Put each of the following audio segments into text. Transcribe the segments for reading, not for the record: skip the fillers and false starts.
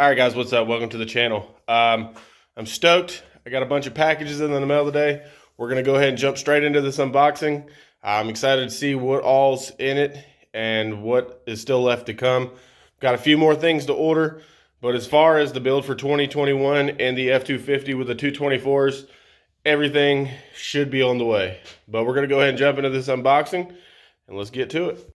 All right, guys, what's up? Welcome to the channel. I'm stoked. I got a bunch of packages in the mail today. We're going to go ahead and jump straight into this unboxing. I'm excited to see what all's in it and what is still left to come. Got a few more things to order, but as far as the build for 2021 and the F250 with the 224s, everything should be on the way. But we're going to go ahead and jump into this unboxing, and let's get to it.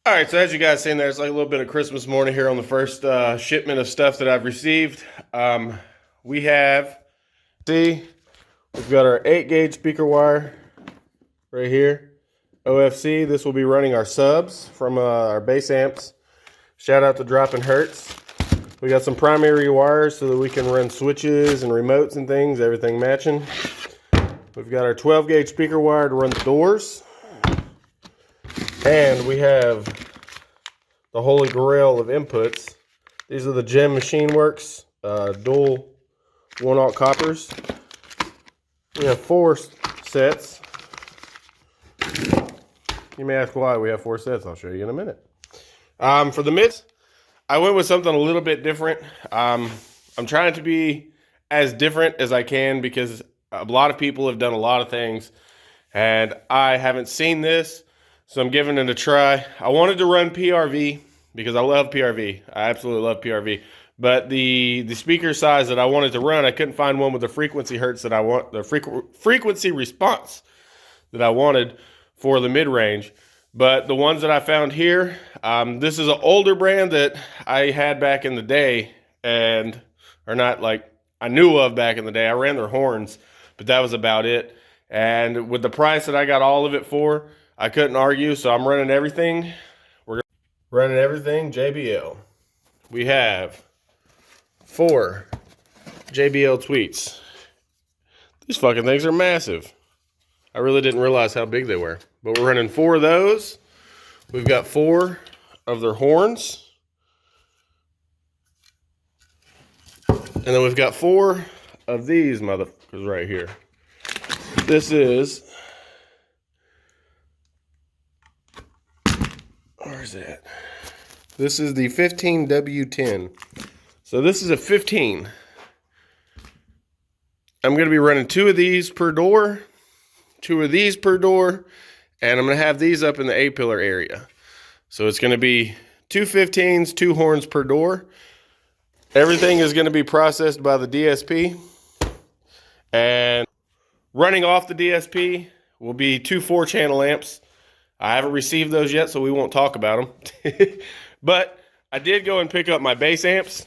All right, so as you guys seen there, it's like a little bit of Christmas morning here on the first shipment of stuff that I've received. We have, we've got our 8-gauge speaker wire right here, OFC. This will be running our subs from our bass amps. Shout out to Dropping Hertz. We got some primary wires so that we can run switches and remotes and things, everything matching. We've got our 12-gauge speaker wire to run the doors. And we have the holy grail of inputs. These are the Gem Machine Works dual 1/0 coppers. We have 4 sets. You may ask why we have 4 sets. I'll show you in a minute. For the mids, I went with something a little bit different. I'm trying to be as different as I can because a lot of people have done a lot of things, and I haven't seen this. So I'm giving it a try. I wanted to run PRV because I love PRV. I absolutely love PRV. But the speaker size that I wanted to run, I couldn't find one with the frequency hertz that I want, the frequency response that I wanted for the mid-range. But the ones that I found here, this is an older brand that I had back in the day, and or not like I knew of back in the day. I ran their horns, but that was about it. And with the price that I got all of it for, I couldn't argue, so I'm running everything. We're running everything JBL. We have 4 JBL tweets. These fucking things are massive. I really didn't realize how big they were. But we're running 4 of those. We've got 4 of their horns. And then we've got 4 of these motherfuckers right here. This is... Where's that? This is the 15W10. So this is a 15. I'm going to be running 2 of these per door, 2 of these per door, and I'm going to have these up in the A-pillar area. So it's going to be 2 15s, 2 horns per door. Everything is going to be processed by the DSP. And running off the DSP will be 2 4-channel amps. I haven't received those yet, so we won't talk about them. But I did go and pick up my bass amps.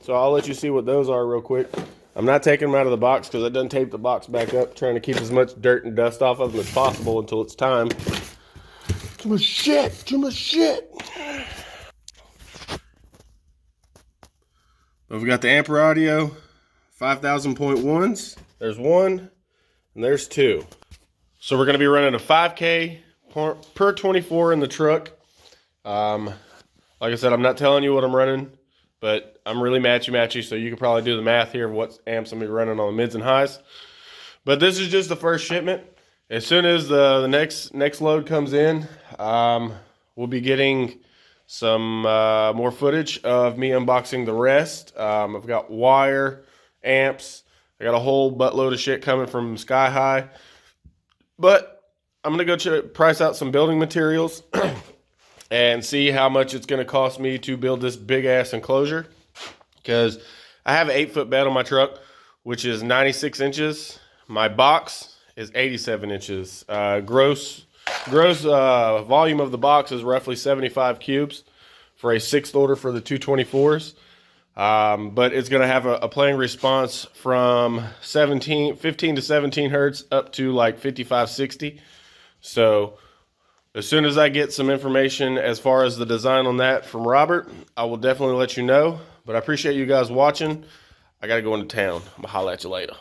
So I'll let you see what those are real quick. I'm not taking them out of the box because I done taped the box back up, trying to keep as much dirt and dust off of them as possible until it's time. Too much shit, too much shit. But we've got the Amper Audio 5000.1s. There's one and there's two. So we're going to be running a 5K per 24 in the truck. Like I said, I'm not telling you what I'm running, but I'm really matchy, so you can probably do the math here of what amps I'm going to be running on the mids and highs. But this is just the first shipment. As soon as the next load comes in, we'll be getting some more footage of me unboxing the rest. I've got wire, amps. I got a whole buttload of shit coming from Sky High. But I'm going to go price out some building materials and see how much it's going to cost me to build this big-ass enclosure. Because I have an 8-foot bed on my truck, which is 96 inches. My box is 87 inches. Gross volume of the box is roughly 75 cubes for a 6th order for the 224s. But it's going to have a playing response from 15 to 17 hertz up to like 55, 60. So as soon as I get some information as far as the design on that from Robert, I will definitely let you know. But I appreciate you guys watching. I got to go into town. I'm going to holler at you later.